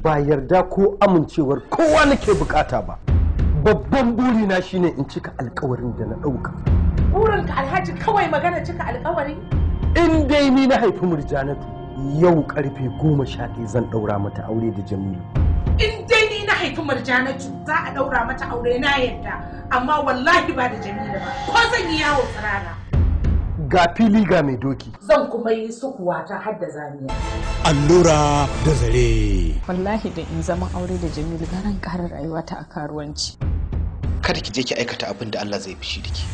ba yarda ko amincewar kowa nake bukata ba. Babban burina shine in cika alkawarin da na ɗauka. Burinka Alhaji kawai magana cika alkawari? In dai ni na haifi Murjanatu yau karfe 11 zan ɗaura mata aure da Jamilu. In dai ni na haifi Murjanatu za a ɗaura mata aure na yadda, amma wallahi ba da Jamilu ba. Ko zan yi yawo tsirara. Ga fili ga mai doki. Zan kuma yi sukuwa ta hadda zaniya. Allura da zare. Wallahi da in zama aure da Jamilu garan ƙara rayuwata a karuwanci. Kada ki je ki aikata abin da Allah zai fishi da ki.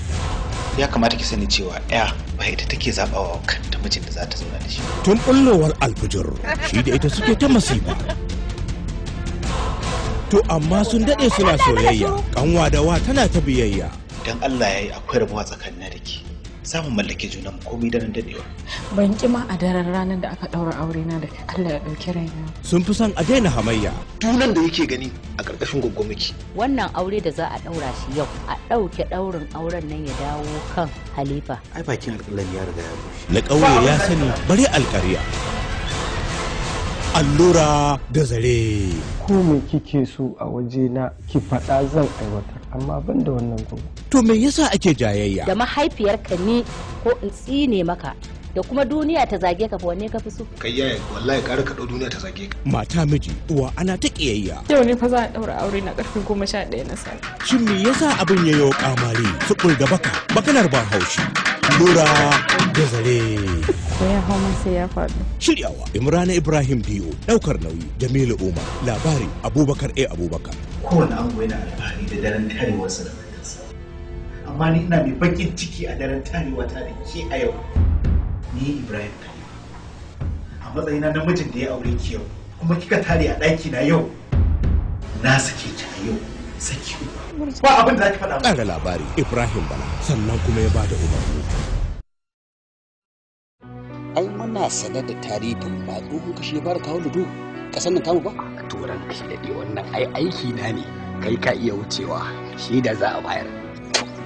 Ya kamata ki sani cewa ya ba ita take zabawa kanta mijin da za ta zauna da shi. Tun bullowar alfijir shi da ita suke ta masifa. To amma sun daɗe suna soyayya, kanwa da wa tana ta biyayya. Dan Allah ya yi akwai rabuwa tsakanin da ke. Samun mallake juna komai daren dadewa. Ban ki ma a daren ranar da aka daura aure na da Allah ya dauki raina. Sun fi son a daina hamayya. Tunan da yake gani a karkashin gwaggwamiki. Wannan aure da za a daura shi yau a dauke daurin auren nan ya dawo kan Halifa. Ai bakin alƙalan ya riga ya bushe. Na ƙauye ya sani bare alƙarya. Allura da zare. Ko me kike so a waje na ki faɗa zan aiwatar, amma ban da wannan gobe. To me yasa ake jayayya? Da mahaifiyarka ne ko in tsine maka da kuma duniya ta zage ka fa wanne ka fi so? Kai yaya wallahi ƙara ka ɗau duniya ta zage ka. Mata miji uwa ana ta ƙiyayya. Yau ne fa za a daura aure na ƙarfe 11 na safe. Shin me yasa abin ya yi kamari sukul da bakanar ban haushi? Allura da zare. Ko ya hau man sai ya faɗo. Shiryawa Imrana Ibrahim Biyo, ɗaukar nauyi Jamilu Umar, labari Abubakar A. Abubakar. Kowane ango yana alfahari da daren tarewarsa da matarsa. Amma ni ina mai bakin ciki a daren tarewa ta da ke a yau. Ni Ibrahim Khalil. A matsayina na mijin da ya aure ki yau, kuma kika tare a ɗaki na yau. Na sake ki a yau, saki uku. Ba abin da za ki faɗa. Ƙara labari Ibrahim Bala, sannan kuma ya bada umarni. Ai muna sanar da tarihin ba tsohon kashe bar kawo ludu kasan nan tamu ba. Turan kashi daɗe wannan ai aiki na ne, kai ka iya wucewa shi da za a bayar.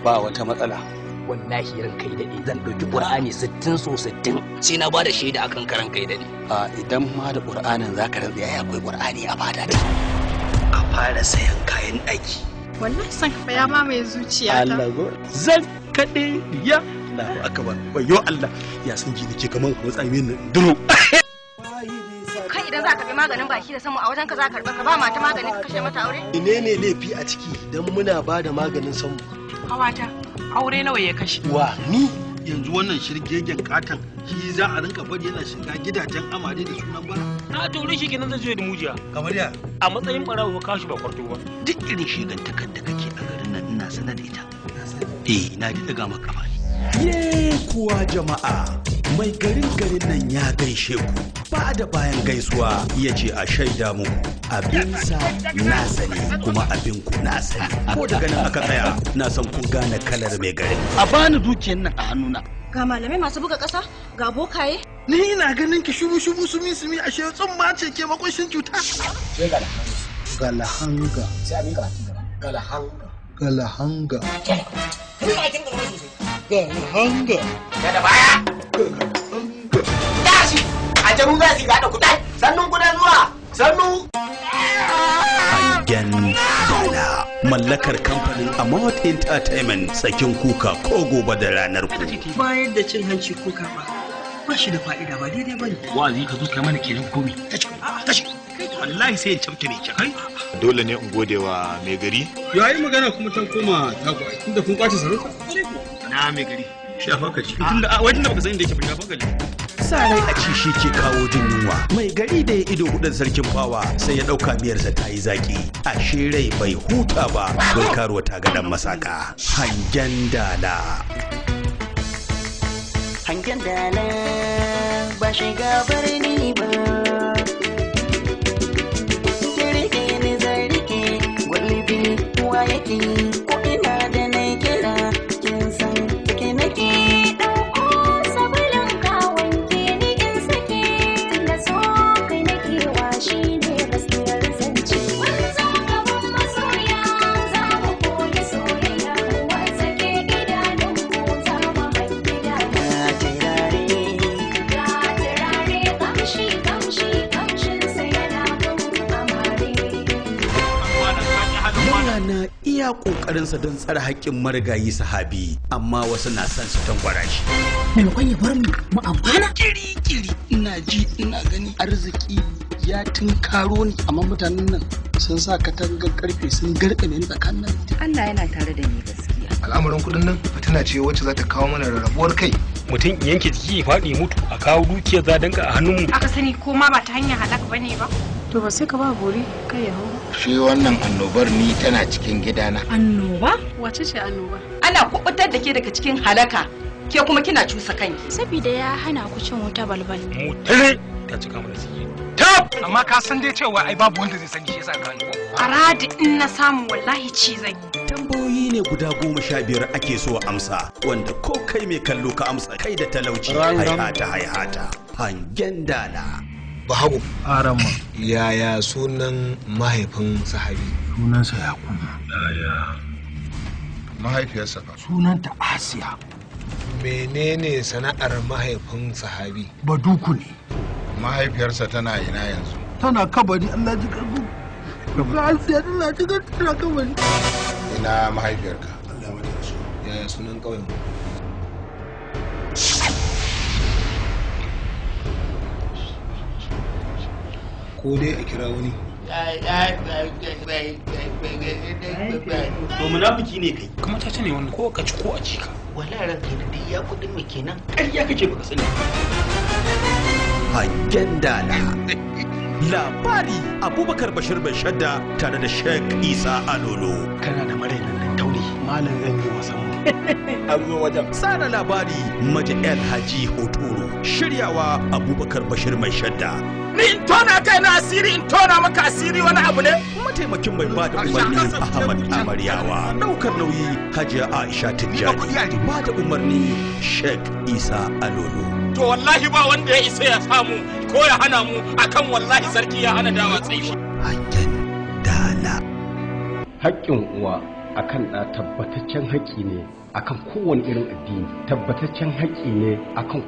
Ba wata matsala. Wallahi ran kai daɗe zan ɗauki ƙur'ani 60 so 60 sai na bada shaida akan karan kai daɗe. A idan ma da ƙur'anin zaka rantsa yayi akwai ƙur'ani a bada da. A fara sayan kayan ɗaki. Wallahi san fa ya mamaye zuciyata. Allah go zan kaɗe ya Allahu akbar. Wayo Allah ya san ji nake kaman a matsayin nan duro. Kai idan za ka bi maganin baki da samu a wajen ka za ka karɓa ka ba mata maganin ka kashe mata aure? Menene laifi a ciki dan muna ba da maganin samu? Kawata, aure nawa ya kashe? Wa ni? Yanzu wannan shirgegen katon shi za a rinka bari yana shiga gidajen amare da sunan bara. Na tori shi kenan zai zo da mujiya. Kamar ya? A matsayin barawo ka shi ba kwarto ba. Duk irin shigantakar da kake a garin nan ina sanar da ita. Na ji daga maka ba. Ye kuwa jama'a, mai garin nan ya gaishe ku. Ba da bayan gaisuwa ya ce a shaida muku abinsa na sani kuma abinku na sani. Ko daga nan aka tsaya na san kun gane kalar mai garin. A bani dukiyar nan a hannuna. Ga malamai masu buga ƙasa, ga bokaye. Ni ina ganin ki shubu sumi ashe tsumma ce ke makwashin cuta. Sai galahanga. Sai abin karatu gaba. Galahanga. Galahanga. Galahanga. Da baya. Tashi. A jaru za su gada kudai. Sannun kudan zuwa. Sannu. Hangen Dala, mallakar kamfanin Amount Entertainment, sakin kuka ko gobe da ranar ku. Bayar da cin hanci ko karba ba shi da fa'ida ba daidai bane. Wa'azi ka zo kai mana kenan komi. Tashi. Wallahi sai in camta mai kai. Dole ne in gode wa mai gari. Yayi magana kuma ta koma taku tunda kun kwace sarauta. Na mai gari. Shafa ka ci. Tunda wai tunda baka san inda yake ba shafa ka ci. Sarai a ci shi ke kawo jin yunwa. Mai gari da ya ido hudun sarkin fawa sai ya dauka miyarsa ta yi zaki. Ashe rai bai huta ba, bai karuwa ta gadan masaka. Hangen Dala. Hangen Dala ba shiga birni ba. Kirki ne zai rike gwalibi wa yake ko ina da na kira kin san take nake. iya ƙoƙarinsa don tsare haƙƙin marigayi sahabi, amma wasu na son su tangwara shi. Maimakon ya bar mu amfana? Kiri-kiri ina ji ina gani arziki ya tunkaro ni, amma mutanen nan sun sa katangar karfe sun garkame ni tsakanin. Allah yana tare da ni gaskiya. Al'amarin kuɗin nan fitina ce wacce za ta kawo mana rarrabuwar kai. Mutum yanke jiki ya faɗi mutu a kawo dukiyar zadanka a hannunmu. Aka sani ko ma ba ta hanyar halak bane ba. To ba sai ka ba bori kai ya hau. Shi wannan annobar ni tana cikin gidana. Annoba? Wace ce annoba? Ana kubutar da ke daga cikin halaka, ke kuma kina cusa kanki. Saboda ya hana ku cin wuta balbal. Mu tare ta cika mana sihiri. Tab! Amma ka san dai cewa ai babu wanda zai sani shi yasa ka hannu. Aradi in na samu wallahi ci zan yi. Tambayoyi ne guda 15 ake so amsa, wanda ko kai mai kallo ka amsa kai da talauci. Haihata hangen dala. Bahabu. Arama. Yaya sunan mahaifin sahabi? Sunansa Yakubu. Yaya mahaifiyarsa fa? Sunanta Asiya. Menene sana'ar mahaifin sahabi? Baduku ne. Mahaifiyarsa tana ina yanzu? Tana kabari, Allah ji karbu. Asiya Allah ji karbu tana kabari. Ina mahaifiyarka? Allah mata da su. Yaya sunan ƙauyen? Ko dai a kira wani. To munafiki ne kai. Kuma ta ce ne wannan ko ka ci ko a ci ka. Wallahi ranka da dai ya kudin mu kenan. Ƙarya kake baka sani. Hangen dala. Labari Abubakar Bashir bai shadda tare da Sheikh Isa Alolo. Kana da marainan nan tauri. Malam zan yi wasan mu. An zo wajen. Tsara labari Maji El Haji Hotoro. Shiryawa Abubakar Bashir mai shadda. Ni in tona kai na asiri in tona maka asiri wani abu ne? Mataimakin mai bada umarni Ahmad Amaryawa. Daukar nauyi Hajiya Aisha Tijjani. Bada umarni Sheikh Isa Alolo. To wallahi ba wanda ya isa ya samu ko ya hana mu akan wallahi sarki ya hana dawa tsayi. Hangen dala. Haƙƙin uwa akan ɗa tabbataccen haƙƙi ne akan kowane irin addini, tabbataccen haƙƙi ne akan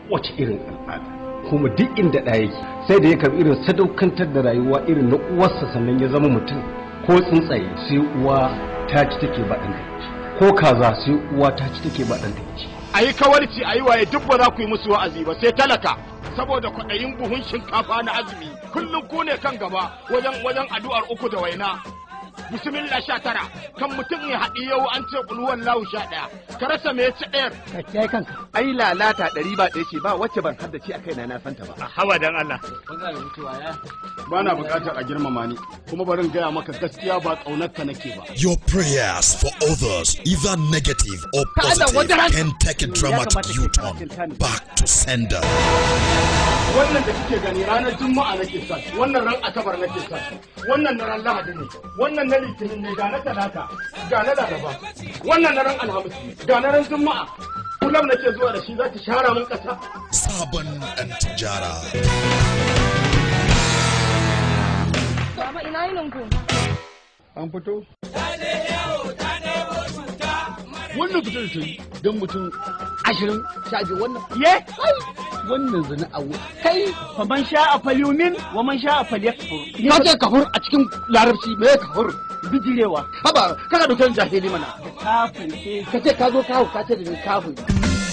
kowace irin al'ada. Kuma duk inda ɗa yake sai da ya karɓi irin sadaukantar da rayuwa irin na uwarsa sannan ya zama mutum. Ko tsuntsaye sai uwa ta ci take ba ɗan ci, ko kaza sai uwa ta ci take ba ɗan ci. A yi kawarci a yi waye duk ba za ku yi musu wa'azi ba sai talaka saboda kwaɗayin buhun shinkafa na azumi kullum ku ne kan gaba wajen addu'ar uku da waina. Bismillah 19 kan mutum ya haɗi yau an ce ƙulhuwan lahu 11 ka rasa me ci ɗayar. Ka kiyaye kanka. Ai lalata 100 ba ɗaya ce ba wacce ban haddace a kaina na santa ba. Hawa dan Allah. Ba na buƙatar a girmama ni kuma barin gaya maka gaskiya ba ƙaunarka nake ba. Your prayers for others, either negative or positive, can take a dramatic U-turn back to sender. Wannan da kike gani ranar Juma'a nake sa, wannan ran Asabar nake sa, wannan na ran Lahadi ne, wannan na Litinin ne, ga na Talata, ga na Laraba, wannan na ran Alhamis, ga na ran Juma'a. Kullum nake zuwa da shi za ki share min ƙasa. Sabon ɗan tijara. Baba ina yinin ku? An fito? Wannan fito da ta yi don mutum 20 shaje wannan. Ye? Wannan zina a kai fa man sha a falyumin wa man sha a falyakfur. Ka ce kafur a cikin larabci me kafur? Bijirewa. Haba kana dukan jahili mana. Kafin ka ce ka zo kawo ka ce da ni kafin.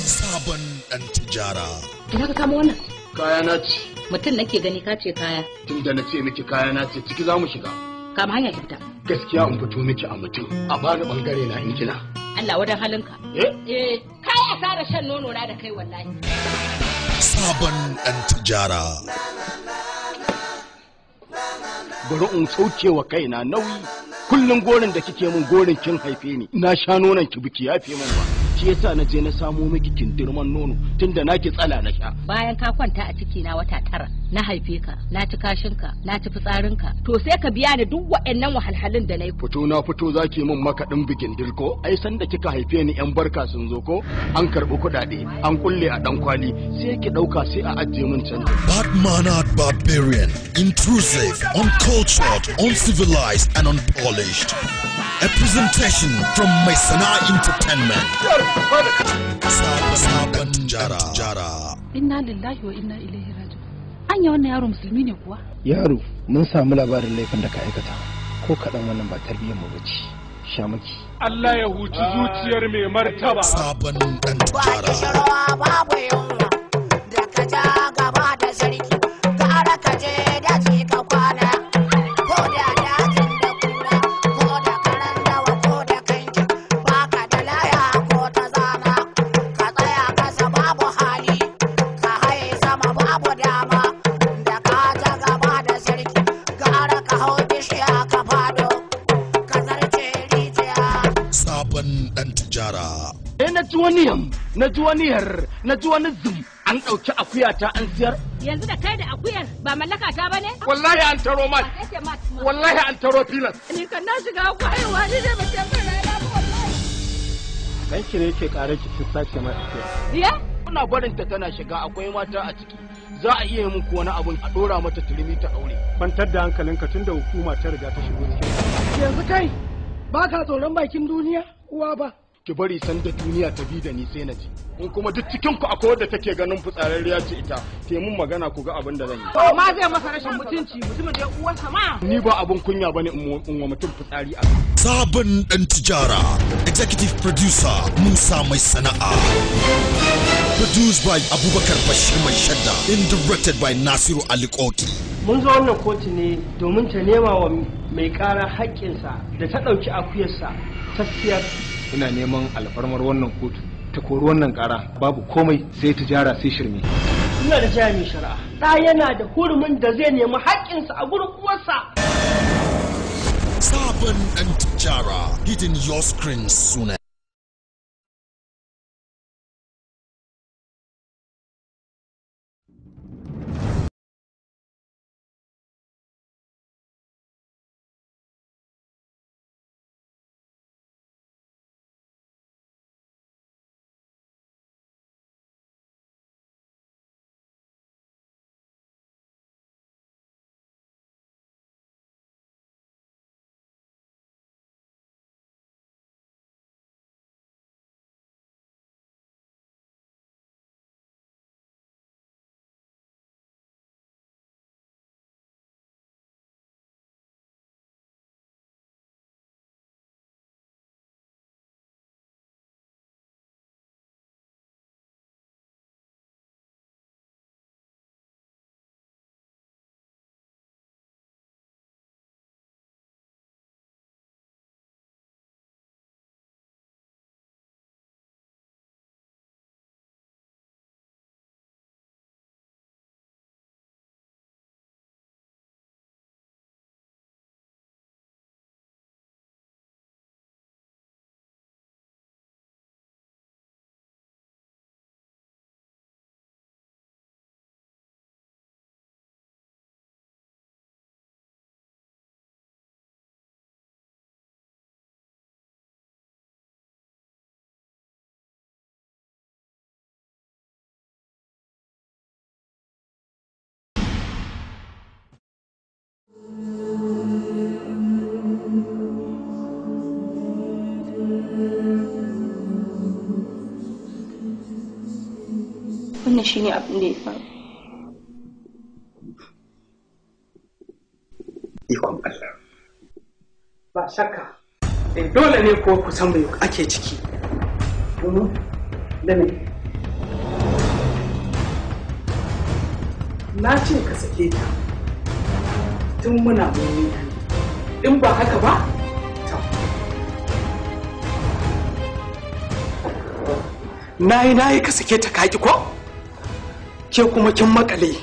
Sabon ɗan tijara. Ina ka kama wannan? Kaya na ce. Mutum nake gani ka ce kaya. Tun da na ce miki kaya na ce ciki za mu shiga. Kama hanya ki fita. Gaskiya in fito miki a mutum a bani bangare na in kina. Allah wadan halinka. Kai a fara shan nono na da kai wallahi. Sabon ɗan tijara. Bari in sauke wa kaina nauyi. Kullum gorin da kike min gorin kin haife ni. Na sha nonon ki biki yafe min ba. Shi yasa na je na samo miki kindirman nono tunda naki tsala na sha. Bayan ka kwanta a ciki na wata 9 na haife ka, na ci kashinka, na ci fitsarinka. To sai ka biya ni duk waɗannan wahalhalun da nayi. Fito na fito zaki min makaɗin bikin dirko. Ai san da kika haife ni yan barka sun zo ko? An karɓi kuɗaɗe, an kulle a dan kwali, sai ki ɗauka sai a ajiye min can. Bad-mannered barbarian, intrusive, uncultured, uncivilized and unpolished. A presentation from Maisana Entertainment. Sabon jara. Inna lillahi wa inna ilaihi raji'un. Anya wannan yaro musulmi ne kuwa? Yaro, mun samu labarin laifin da ka aikata. Ko kaɗan wannan ba tarbiyyar mu bace. shamaki. Allah ya huci zuciyar mai martaba. Sabon dan ba kishirwa babu yunwa da ka ja gaba da sarki gara ka je daji ka kwana ko da dajin da kura ko da karan dawa ko da kanki baka da laya ko ta zana ka tsaya kasa babu hali ka haye sama babu dama da ka ja gaba da sarki gara ka hau bishiya ka fado ka zarce rijiya. Sabon dan tijara. Na ji wani na ji wani zum an ɗauki akuyata an siyar. Yanzu da kai da akuyar ba mallaka ta bane? Wallahi an taro mat. Wallahi an taro filas. Ni kan na shiga kwayewa ni ne ba ta fara ba wallahi. Danki ne yake ƙara ki sun sace mai akuya. Ya? Kuna barin ta tana shiga akwai mata a ciki. Za a iya muku wani abun a ɗora mata turmi ta aure. Kwantar da hankalinka tunda hukuma ta riga ta shigo cikin. Yanzu kai ba ka tsoron bakin duniya uwa ba. Ki bari san da duniya ta bi da ni sai na ji. In kuma duk cikin ku akwai wadda take ganin fitsararriya ce ita, te mun magana ku ga abin da zan yi. Ma zai masa rashin mutunci mutumin da uwarsa ma. Ni ba abun kunya bane in wa mutum fitsari a. Sabon dan tijara. Executive producer Musa Mai Sana'a. Produced by Abubakar Bashir Mai Shadda. And directed by Nasiru Ali Koki. Mun zo wannan kotu ne domin ta nema wa mai ƙara haƙƙinsa da ta ɗauki akuyarsa ta siyar. Ina neman alfarmar wannan kotu ta kori wannan ƙara babu komai sai tijara sai shirme. Ina da jami'in shari'a. Ɗa yana da hurumin da zai nemi haƙƙinsa a gurin uwarsa. Sabon dan tijara. Hitting your screen sooner. Wannan shine abin da ya faru. Ikon Allah. Ba shakka. Dole ne ko ku san me ake ciki. Da me? Na ce ka sake ta. Tun muna muni. In ba haka ba? Nayi ka sake ta kaki ko? Ke kuma kin makale.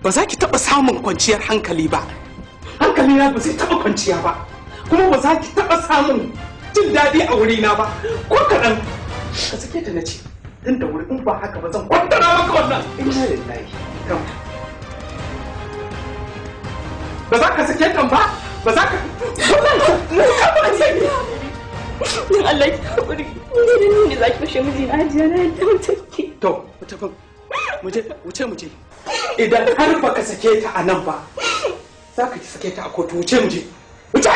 Ba za ki taɓa samun kwanciyar hankali ba. Hankali na ba zai taɓa kwanciya ba. Kuma ba za ki taɓa samun jin daɗi a wurina ba. Ko kaɗan. Ka sake ta na ce. Tun da wuri in ba haka ba zan kwantara maka wannan. Inna lillahi. Kam. Ba za ka sake kan ba? Ba za ka. Ba za ka. Don Allah ki haƙuri. Ni ne za ki fashe miji na hajiya na yadda mutunki. To, wuce. Idan har baka sake ta a nan ba, za ka sake ta a kotu wuce. Wuce.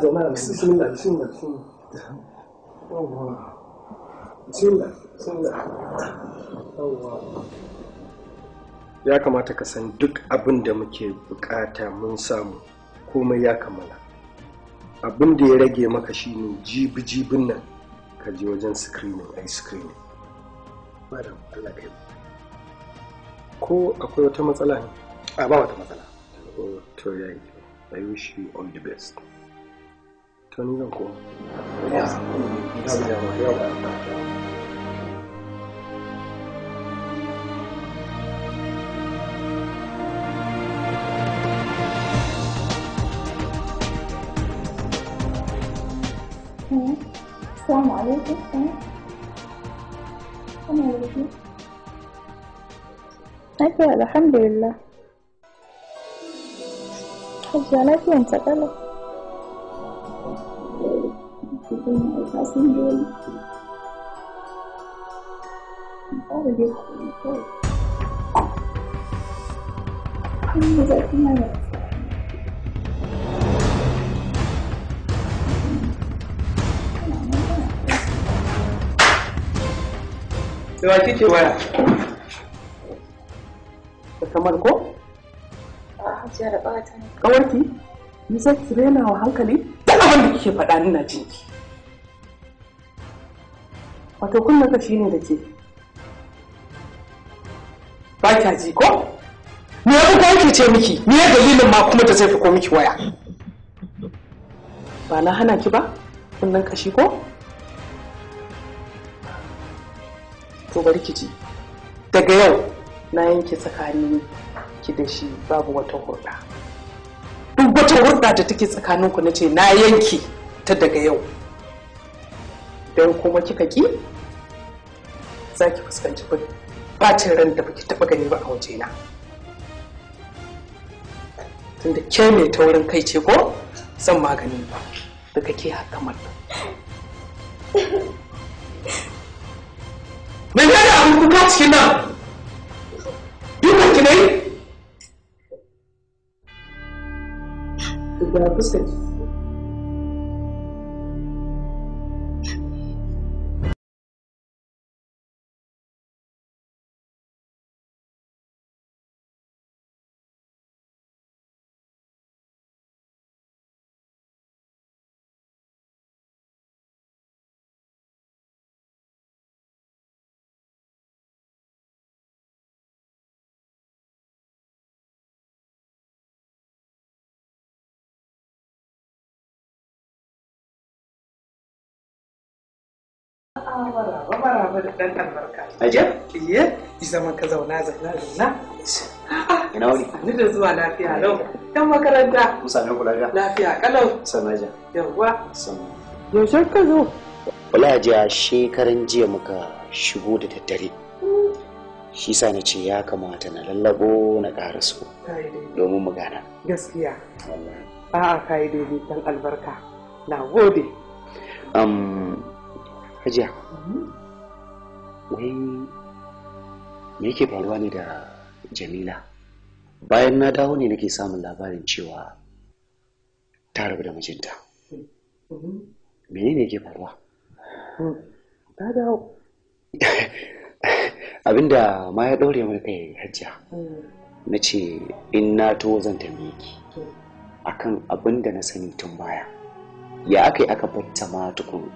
zauna bismillah ya kamata ka san duk abin da muke bukata mun samu, komai ya kammala. Abin da ya rage maka shine jibin nan ka je wajen screening ai screening. Madam Allah kai. Ko akwai wata matsala ne? A ba wata matsala. To yayi. I wish you all the best. To ni zan ko. السلام عليكم. السلام عليكم. lafiya alhamdulillah. Hajiya lafiyan ta kalau. Wa kike waya? Kamar ko? Hajiya da ɓata ne. Kawarki? Ni sai ki rena wa hankali? Duk abin da kike faɗa ina jin ki. Wato kunna ka shine da ke. Ba kya ji ko? Me ya fi kwanki ce miki? Me ya dalilin ma kuma da zai fi ko miki waya? Ba na hana ki ba? Kunnan kashi ko? To bari ki ji. Daga yau na yanke tsakanin ki da shi babu wata hurɗa. Duk wata hurɗa da take tsakaninku na ce na yanke ta daga yau. Don kuma kika ki za ki fuskanci bacin ran da baki taɓa gani ba a wajena. Tunda ke mai taurin kai ce ko zan magani ba daga ke haka mata. Mai gane abin kuka cikin nan? Dukan ki ne? Da fuskar ki. Maraba da ɗan albarka. Aje? Iye, ki zama ka zauna. Ina wani? Ni da zuwa lafiya lau. Yan makaranta. Musa ne kula da? Lafiya kalau. Sanaja. Yawwa. Sanaja. Yaushe ka zo? Wala jiya shekaran jiya muka shigo da daddare. Shi sa na ce ya kamata na lallabo na ƙara so. Domin mu gana. Gaskiya. A'a kai daidai ɗan albarka. Na gode. Hajiya, wai me yake faruwa ne da Jamila? Bayan na dawo ne nake samun labarin cewa ta rabu da mijinta. Menene yake faruwa? Ta dawo. Abinda ma ya ɗaure mana kai Hajiya. Na ce in na to zan tambaye ki akan abinda na sani tun baya. Ya aka yi aka batta ma tukun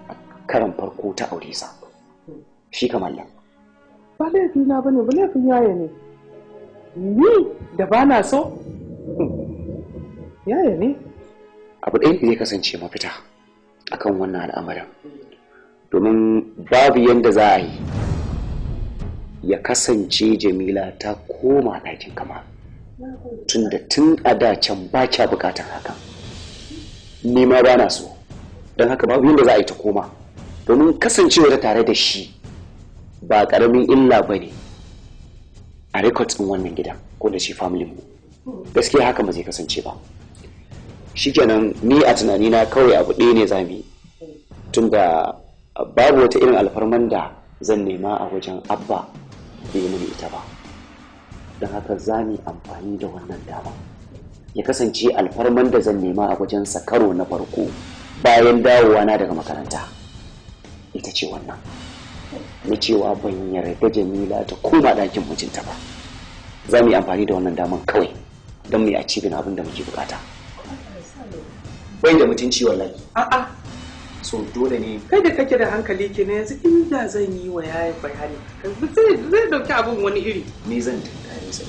karan farko ta aure sa shi kamar nan ba laifi na bane ba laifin yaya ne ni da ba na so yaya ne abu ɗaya zai kasance mafita akan wannan al'amarin domin babu yanda za a yi ya kasance Jamila ta koma ɗakin kama tun a da can ba kya bukatar hakan ni ma ba na so don haka babu yanda za a yi ta koma domin kasancewa tare da shi ba karamin illa ba ne a records ɗin wannan gidan ko da shi family mu gaskiya haka ba zai kasance ba shikenan ni a tunanina kawai abu ɗaya ne zamu yi tunda babu wata irin alfarman da zan nema a wajen abba bai mini ita ba don haka za mu amfani da wannan dama ya kasance alfarman da zan nema a wajensa karo na farko bayan dawowa na daga makaranta ita ce wannan, na cewa ban yarda Jamila ta koma ɗakin mijinta ba. Za mu yi amfani da wannan daman kawai don mu yi acibin abin da muke bukata. Bai da mutunci wallahi. A'a. So dole ne. Kai da kake da hankali ke na yanzu inda zan yi wa yayin bayani zai dauki abin wani iri. Ni zan tuntare sai.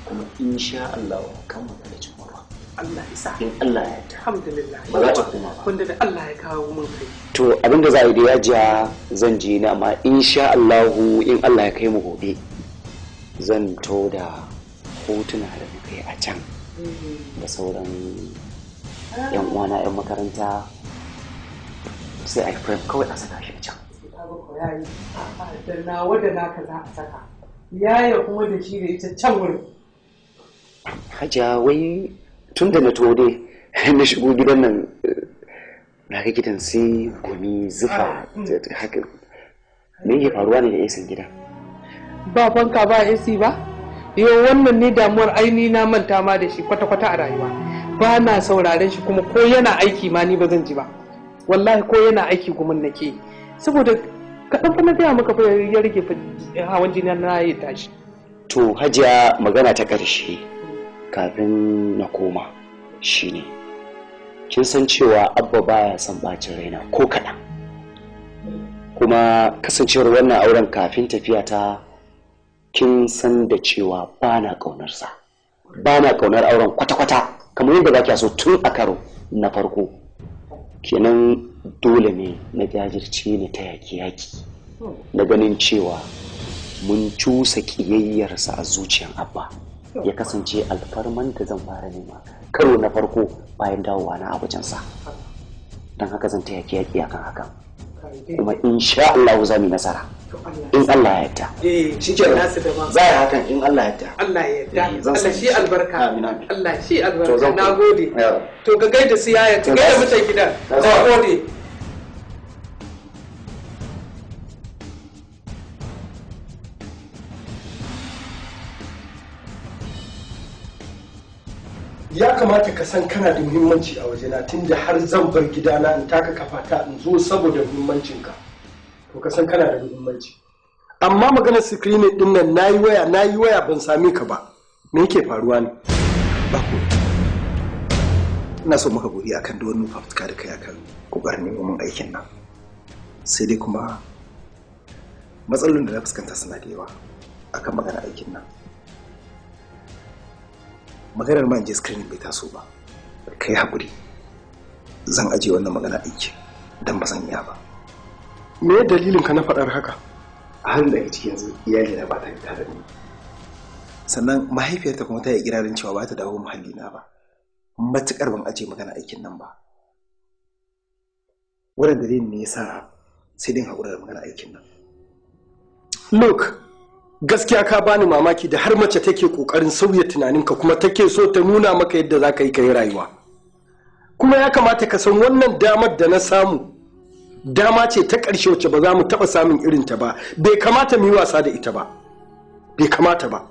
Kuma insha Allah kan mu da jumara. Allah isa. In Allah ya yarda. Alhamdulillah. Ba za ta koma ba. Wanda da Allah ya kawo mun kai. To abin da za a yi da yajiya zan je na amma insha Allah in Allah ya kai mu gobe zan to da hotuna da muka yi a can da sauran yan uwana yan makaranta sai a frame kawai a saka shi a can. Da nawa da naka za a saka. Yaya kuma da shi da ita can wurin. Hajiya wai tun da na to dai na shigo gidan nan na ga gidan sai gumi zufa haka. Me yake faruwa ne da AC gidan? Ba fanka ba AC ba? Yau wannan ne damuwar aini na manta ma da shi kwata-kwata a rayuwa. Ba na sauraren shi kuma ko yana aiki ma ni ba zan ji ba. Wallahi ko yana aiki gumin nake. Saboda kaɗan fa na gaya maka fa ya rage hawan jini na ya tashi. To Hajiya magana ta ƙarshe kafin na koma shine kin san cewa Abba baya son bacin raina ko kaɗan. Kuma kasancewar wannan auren kafin tafiya ta kin san da cewa ba na ƙaunarsa. Ba na ƙaunar auren kwata-kwata kamar yadda ba kya so tun a karo na farko. Kenan dole ne na jajirce ni ta yaki na ganin cewa mun cusa ƙiyayyarsa a zuciyar Abba ya kasance alfarman da zan fara nema karo na farko bayan dawowa na abujansa. Don haka zan ta yaki akan hakan kuma insha Allah za mu yi nasara in Allah ya yarda. Shi ke nasu da ba. Za a hakan in Allah ya yarda. Allah ya yarda. Allah shi albarka. Amin amin. Allah shi albarka. Na gode. To ga gaida su yaya, ka gaida mutan gidan. Na gode. Ya kamata ka san kana da muhimmanci a wajena tunda har zan bar gidana in taka kafata in zo saboda muhimmancinka. To ka san kana da muhimmanci. Amma maganar screening din nan nayi waya ban same ka ba. Me yake faruwa ne? Ba ku. Ina so maka godiya akan da wannan fafutuka da kai akan kokarin neman aikin nan. Sai dai kuma matsalolin da na fuskanta suna da yawa akan magana aikin nan. Maganar man je screening bai taso ba. Kai hakuri. Zan aje wannan magana aiki dan ba zan iya ba. Me dalilin ka na faɗar haka? A halin da ake ciki yanzu iyali na ba ta tare da ni. Sannan mahaifiyarta kuma ta yi kirarin cewa ba ta dawo muhalli na ba. Matukar ban aje magana aikin nan ba. Wannan dalilin ne yasa sai din hakura da magana aikin nan. Look, gaskiya ka bani mamaki da har mace take kokarin sauya tunaninka kuma take so ta nuna maka yadda za ka yi rayuwa. Kuma ya kamata ka san wannan damar da na samu dama ce ta ƙarshe wacce ba za mu taɓa samun irinta ba. Bai kamata mu yi wasa da ita ba. Bai kamata ba.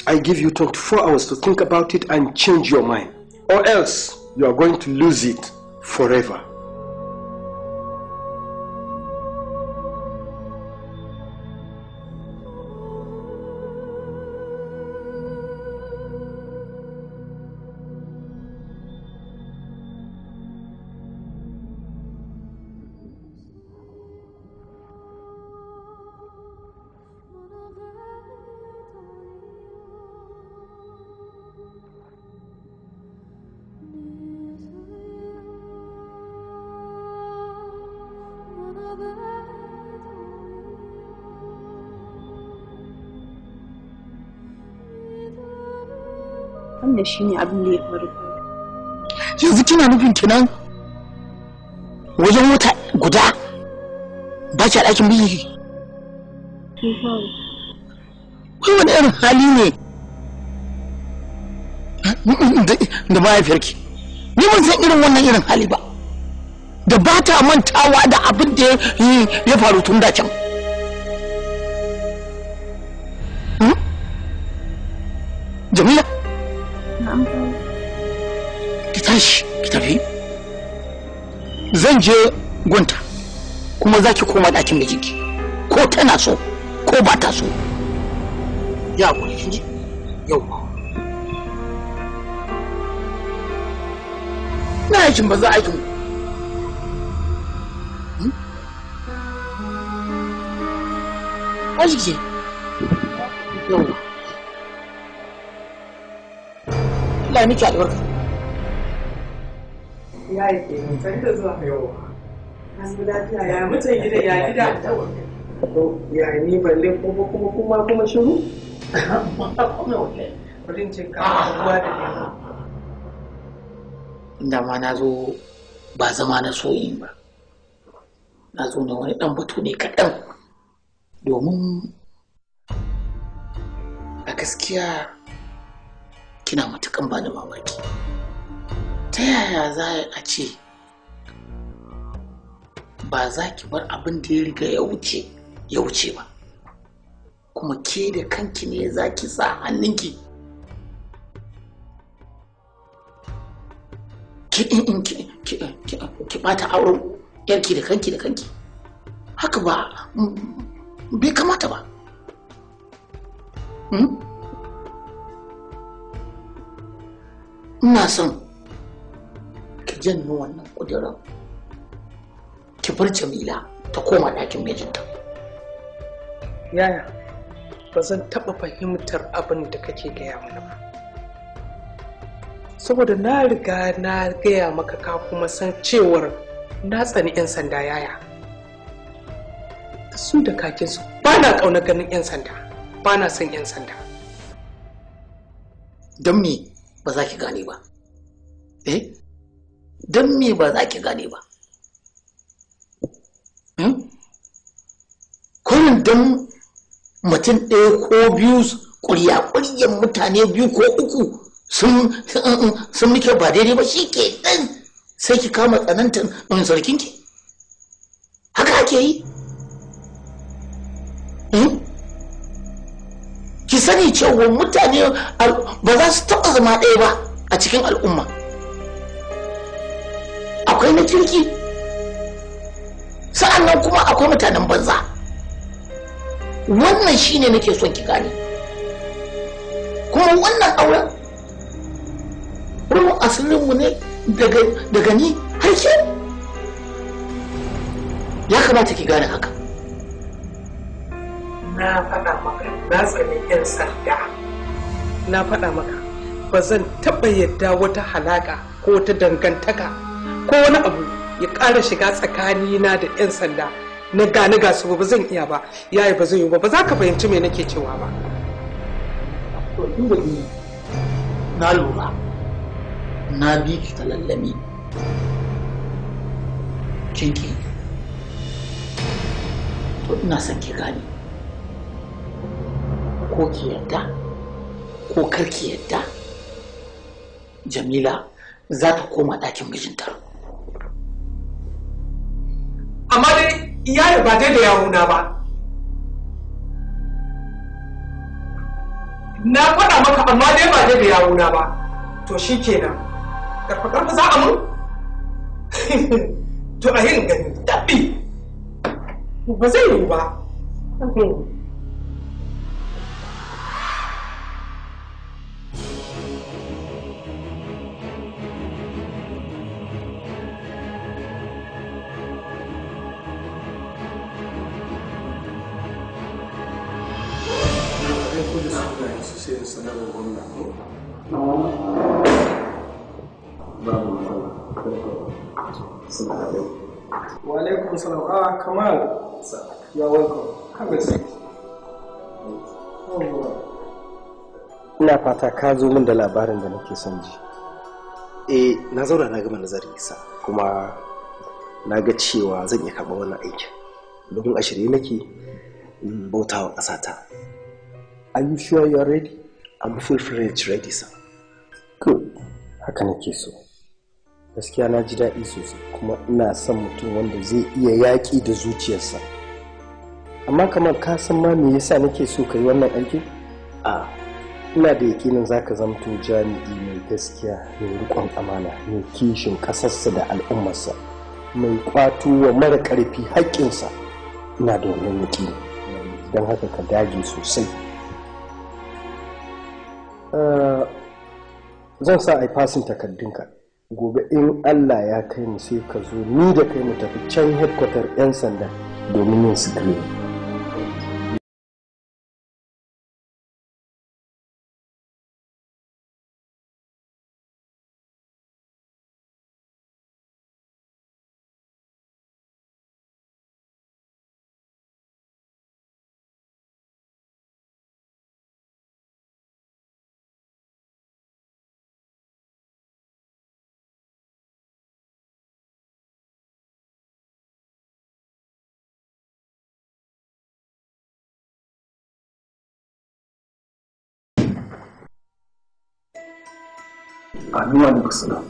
I give you 24 hours to think about it and change your mind. Or else you are going to lose it forever. Wannan shi ne abin da ya faru. Yanzu kina nufin kenan wajen wata guda ba ki a ɗakin biki? Wai wani irin hali ne da mahaifiyarki? Ni ban san irin wannan irin hali ba. Da ba ta mantawa da abin da ya faru tun da can. Jamila? tashi ki tafi zan je gunta kuma za ki koma ɗakin mijinki ko tana so ko ba ta so ya kuri kin ji yau na aikin ba za aikin aiki ce yau Allah ya miki albarka ya yi ke san da zuwa yau an lafiya ya mutan gida ya gida ya ni balle kuma shiru wurin cin kama ruwa da lemu inda ma na zo ba zama na soyi ba na zo na wani dan batu ne kaɗan domin a gaskiya kina matukan bani mamaki ta yaya za a ce ba za ki bar abin da ya riga ya wuce ba kuma ke da kanki ne za ki sa hannunki ki bata auren yarki da kanki haka ba bai kamata ba ina son ki janyo wannan kudirin ki bar Jamila ta koma ɗakin mijinta. Yaya, ba zan taɓa fahimtar abin da kake gaya mana ba. Saboda na riga na gaya maka ka kuma san cewar na tsani 'yan sanda yaya. Su da kakinsu ba na ƙauna ganin 'yan sanda, ba na son 'yan sanda. Don me ba za ki gane ba? Don me ba za ki gane ba? Kullum don mutum ɗaya ko biyu ƙurya-ƙuryan mutane biyu ko uku sun muke ba daidai ba shi ke ɗan sai ki kama tsanantar sarkinki? Haka ake yi? Ki sani cewa mutane ba za su taɓa zama ɗaya ba a cikin al'umma. Akwai na kirki, sa'annan kuma akwai mutanen banza. Wannan shine nake son ki gane. Kuma wannan auren ruwan asirinmu ne daga ni har ke. Ya kamata ki gane haka. Na faɗa maka na tsani 'yan sanda. Na faɗa maka ba zan taɓa yadda wata halaƙa ko wata dangantaka ko wani abu ya ƙara shiga tsakanina da 'yan sanda na gane ga su ba zan iya ba yayi ba zan yi ba za ka fahimci me nake cewa ba. To inda ni na lura na bi ki ta lallami kinki to ina son ki gane ko ki yadda ko kar ki yadda Jamila za ta koma ɗakin mijinta. Amma dai iyali ba dai da yawuna ba. Na faɗa maka amma dai ba dai da yawuna ba. To shi kenan. Karfa za a mun? To a yin gani daɓi. Ba zai yiwu ba. Walaikum salam. Kamal. You're welcome. Have a seat. Ina fata ka zo min da labarin da nake son ji. Na zauna na gama nazari sa kuma na ga cewa zan iya karɓa wannan aikin. Domin a shirye nake bautawa ƙasata. Are you sure you're ready? I'm full-fledged ready, sir. Good. Haka nake so. Gaskiya na ji daɗi sosai kuma ina son mutum wanda zai iya yaƙi da zuciyarsa. Amma kamar ka san ma me yasa nake so ka yi wannan aikin? ina da yakinin zaka zamto jami'i mai gaskiya, mai riƙon amana, mai kishin ƙasarsa da al'ummarsa, mai ƙwato wa mara ƙarfi haƙƙinsa. Ina da wannan yakini, don haka ka dage sosai. Zan sa a yi fasin takardunka. Gobe in Allah ya kai mu sai ka zo ni da kai mu tafi can headquarter 'yan sanda domin yin screening. Anuwa ne kusa da.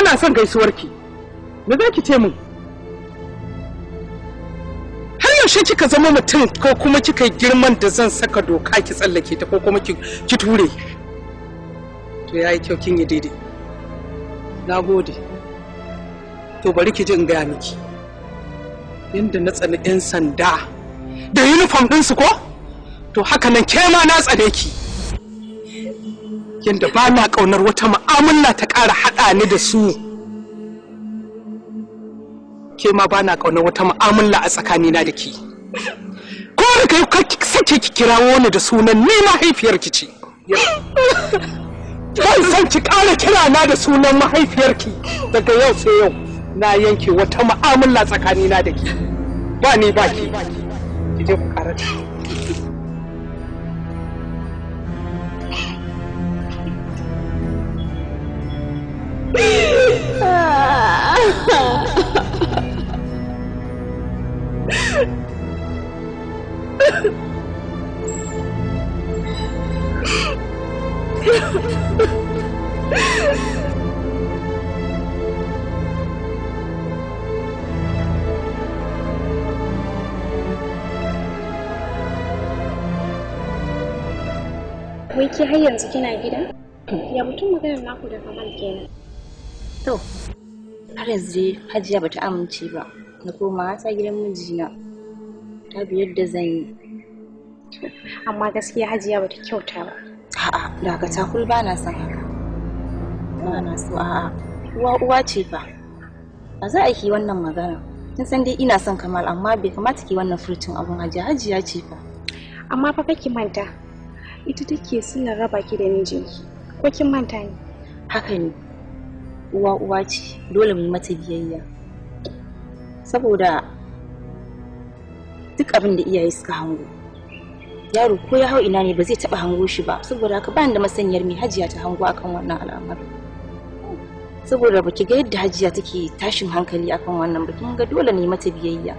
Ina son gaisuwarki. Me za ki ce min? Har yaushe kika zama mutum ko kuma kika yi girman da zan saka doka ki tsallake ta ko kuma ki ture? To yayi kyau, kin yi daidai. Na gode. To bari ki ji in gaya miki. Yanda na tsani 'yan sanda da uniform ɗinsu ko? To haka nan ke ma na tsane ki. Yanda ba na ƙaunar wata mu'amala ta ƙara haɗa ni da su. Ke ma ba na ƙaunar wata mu'amala a tsakanina da ke. Ko da kai ka sake ki kirawo ni da sunan ni mahaifiyarki ce. Ban san ki ƙara kira na da sunan mahaifiyarki. Daga yau sai yau na yanke wata mu'amala tsakanina da ke. Ba ni ba ki. Ki je ku karata. Wai ke har yanzu kina gida? Ya mutum maganar naku da Kamal kenan. To, har yanzu dai Hajiya bata amince ba. Na koma ta gidan mijina. Ta bi yadda zan yi. Amma gaskiya Hajiya bata kyauta ba. A'a, daga takul ba na son haka. Ba na so a'a. Uwa ce fa. A za a yi wannan magana. Kin san dai ina son Kamal amma bai kamata ki wannan furtin abun Hajiya. Hajiya ce fa. Amma fa kake manta. Ita take suna raba ki da mijinki. Ko kin manta ne? Haka ne. Uwa ce, dole mu yi mata biyayya. Saboda duk abin da iyaye suka hango. Yaro ko ya hau ina ne ba zai taba hango shi ba. Saboda haka ba ni da masaniyar me Hajiya ta hango akan wannan al'amari. Saboda baki ga yadda Hajiya take tashin hankali akan wannan ba, kin ga dole ne mata biyayya.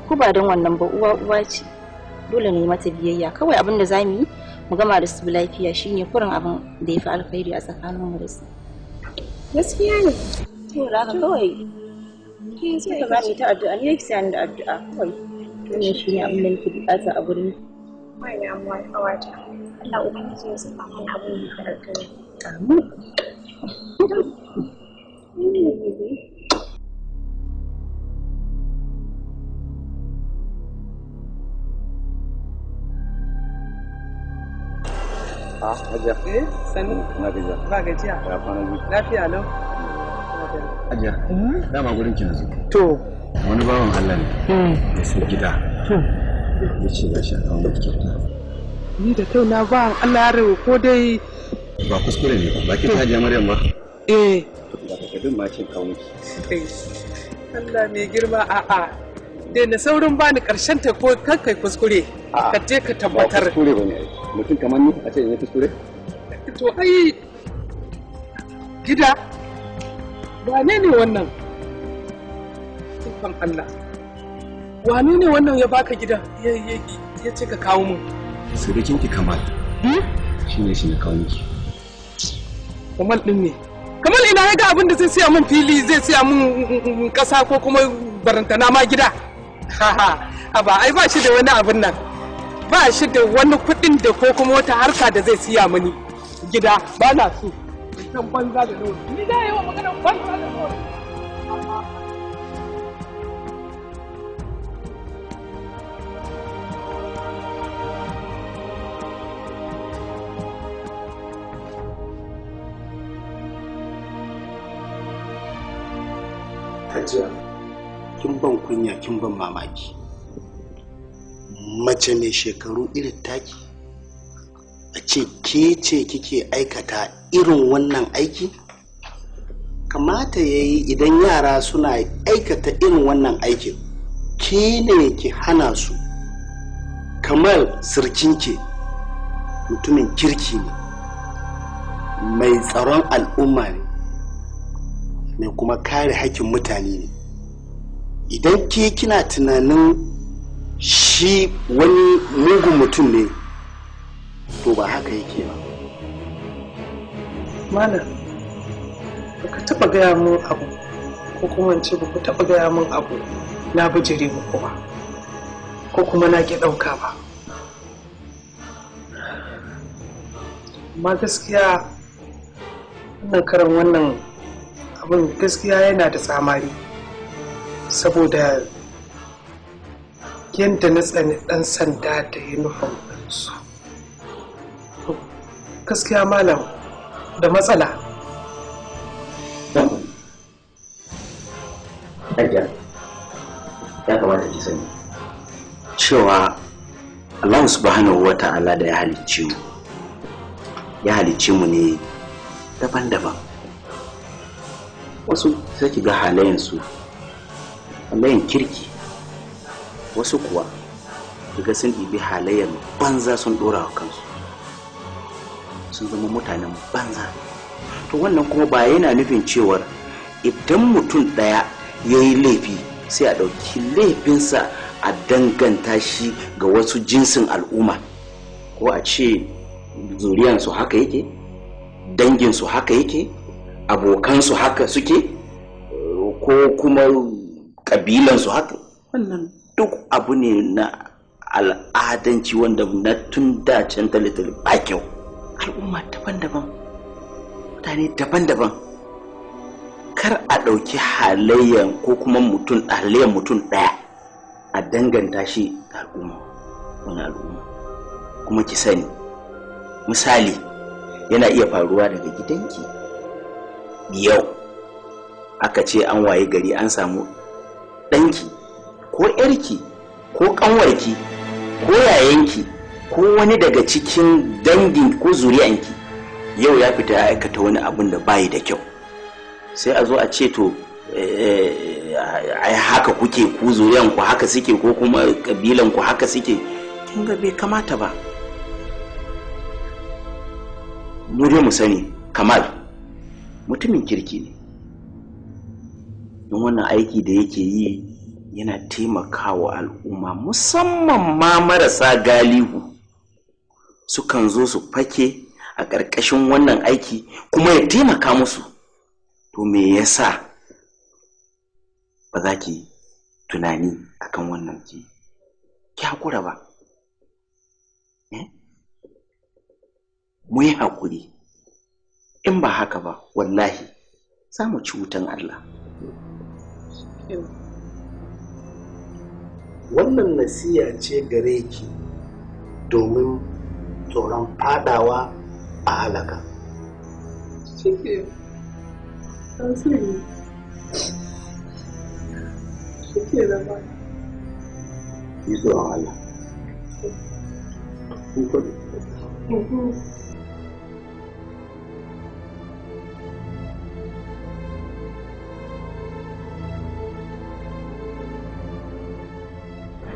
Ko ba don wannan ba uwa ce. Dole ne mata biyayya. Kawai abin da zamu yi mu gama da su lafiya shine kurin abin da ya fi alkhairi a tsakaninmu da su. Gaskiya ne. To da haka kawai Ki sai ka bani ta addu'a ne ki sani da addu'a kawai. Wannan shine abin da nake bukata a gurin. Mai damuwa kawata. Allah ubangiji ya saka mana abin da ka alkhairi. Amin. Hajiya. Sani. Na gajiya. Ba gajiya. Ya kwana biyu. Lafiya lau. Hajiya. Dama gurin ki nazo. To. Wani bawan Allah ne. Ya sai gida. To. Ya ce ga shi a kawo miki kyauta. Ni da kai na ba Allah ya rawo ko dai. Ba kuskure ne ba ki ta Hajiya Maryam ba. Da ka kadin ma ce kawo miki. Allah mai girma a'a. Dai na saurin bani karshen ta ko kan kai kuskure. Ka je ka tabbatar. Ba kuskure bane ai. Mutum kamar ni a ce ne kuskure? To ai gida wane ne wannan? Ikon Allah. Wane ne wannan ya baka gida ya ce ka kawo mu? Surukin ki Kamal. Shi ne shi na kawo miki. Kamal din ne. Kamal ina ya ga abin da zai siya min fili zai siya min kasa ko kuma barantana ma gida. Ha ba ai ba shi da wani abin nan. Ba shi da wani kuɗin da ko kuma wata harka da zai siya mani gida ba na so. Kan banza da nawa. Ni da yawa magana banza da nawa. Hajiya, kin ban kunya kin ban mamaki. Mace mai shekaru irin taki a ce ke ce kike aikata irin wannan aiki? Kamata ya yi idan yara suna aikata irin wannan aikin ke ne ki hana su. Kamar sirkinki mutumin kirki ne, mai tsaron al'umma ne, mai kuma kare hakkin mutane ne. Idan ke kina tunanin shi wani mugun mutum ne, to ba haka yake ba. Malam, baka taba gaya min abu ko kuma ce baka taba gaya min abu na bijire muku ba ko kuma na ki ɗauka ba. Amma gaskiya wannan karan wannan abin gaskiya yana da tsamari saboda yadda na tsani ɗan sanda da yunifom ɗinsu. Gaskiya malam da matsala. Hajiya, ya kamata ki sani cewa Allah subhanahu wa ta'ala da ya halicce mu ne daban-daban. Wasu sai ki ga halayensu halayen kirki, wasu kuwa kiga sun ɗibi halayen banza sun ɗora wa kansu, sun zama mutanen banza. To wannan kuma ba yana nufin cewar idan mutum ɗaya ya yi laifi sai a ɗauki laifinsa a danganta shi ga wasu jinsin al'umma, ko a ce zuriyansu haka yake, danginsu haka yake, abokansu haka suke, ko kuma ƙabilansu haka. Wannan duk abu ne na al'adanci wanda na tun da can talitali ba kyau. Al'umma daban-daban, mutane daban-daban, kar a ɗauki halayen ko kuma halayen mutum ɗaya a danganta shi ga al'umma, wani al'umma. Kuma ki sani misali yana iya faruwa daga gidanki yau aka ce an waye gari an samu ɗanki ko ƴarki ko ƙanwarki ko yayanki ko wani daga cikin dangin ko zuriyanki yau ya fita ya aikata wani abin da bayi da kyau, sai a zo a ce to ai haka kuke ku zuriyanku haka suke ko kuma kabilanku haka suke. Kin ga bai kamata ba. Mu dai mu sani Kamal mutumin kirki ne, don wannan aiki da yake yi yana taimakawa al'umma musamman ma marasa galihu sukan zo su fake a ƙarƙashin wannan aiki kuma ya taimaka musu. To me yasa ba za ki tunani akan wannan ki hakura ba. Mu yi hakuri, in ba haka ba wallahi za mu ci wutan Allah. Wannan nasiya ce gare ki domin tsoron fadawa a halaka. Shike, an sani. Shike da ba. Yi tsoron Allah.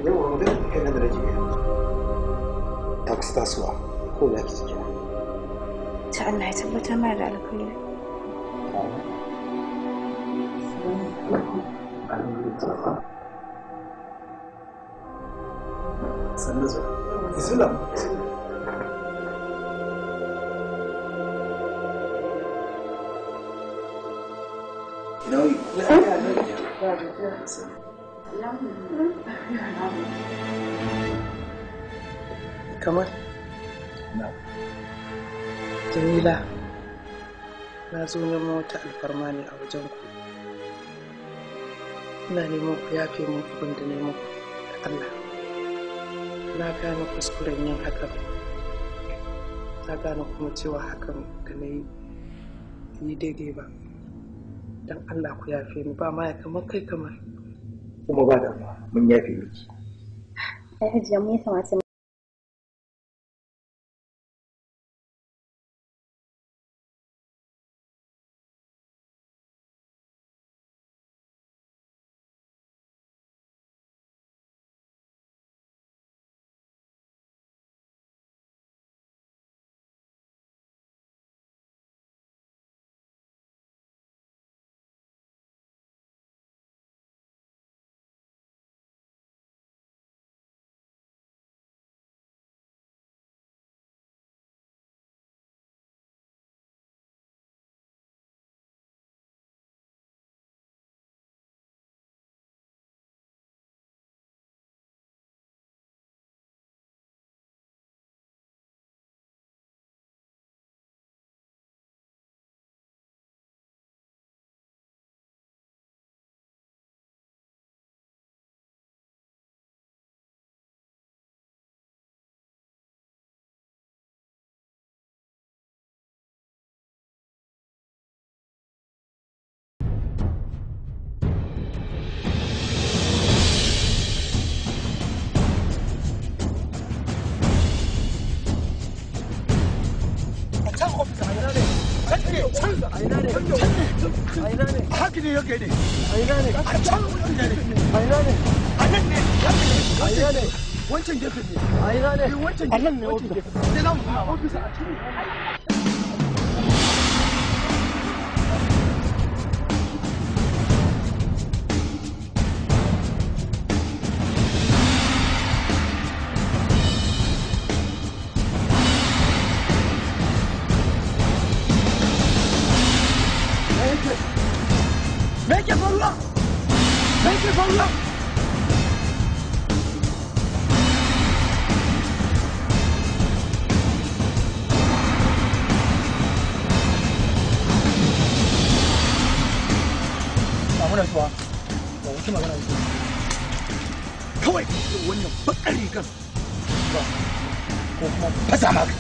Yawa wadda kai na da rage ta kusa tasowa ko za ki ciki ta Allah ya tabbatar mana da alkhairi. sannu zuwa islam Kamar Jamila na zo neman wata alfarma ne a wajen ku. Ina neman ku yafe min abin da neman ku da Allah. Na gane kuskuren yin hakan. Na gane kuma cewa hakan da na yi daidai ba. Dan Allah ku yafe ni ba ma ya kamar kai kamar. Kuma ba da mun yafe miki. Ai Hajiya mu ya kamata haka ne yake ne a ina ne a can ne a ina ne a nan ne a ina ne wancan gefen ne a ina ne wancan gefen ne wancan gefen ne nan ofis a cikin Make it for love! Make it for love! Muna zuwa, ba wuce magana da kawai wannan bakar rigar ba ko kuma fasa maka.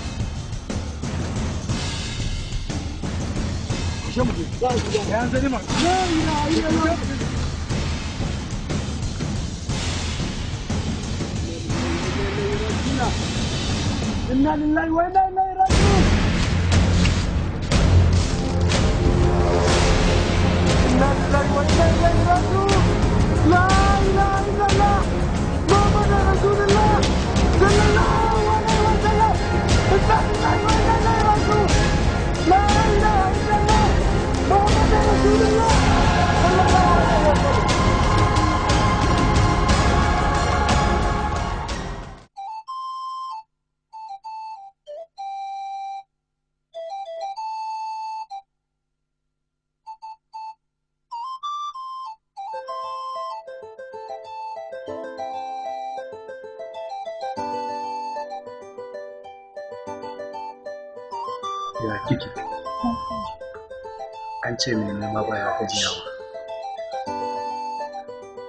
Ya zani ma. Inna lillahi wa inna ilaihi raji'un. Inna lillahi wa inna ilaihi raji'un. La ilaha illallah. Muhammadur Rasulullah sallallahu alaihi wa sallam. Inna lillahi wa inna ilaihi raji'un. La ilaha illallah. Muhammadur Rasulullah sallallahu alaihi wa sallam. Ya kike? An ce mai nema baya gajiyawa.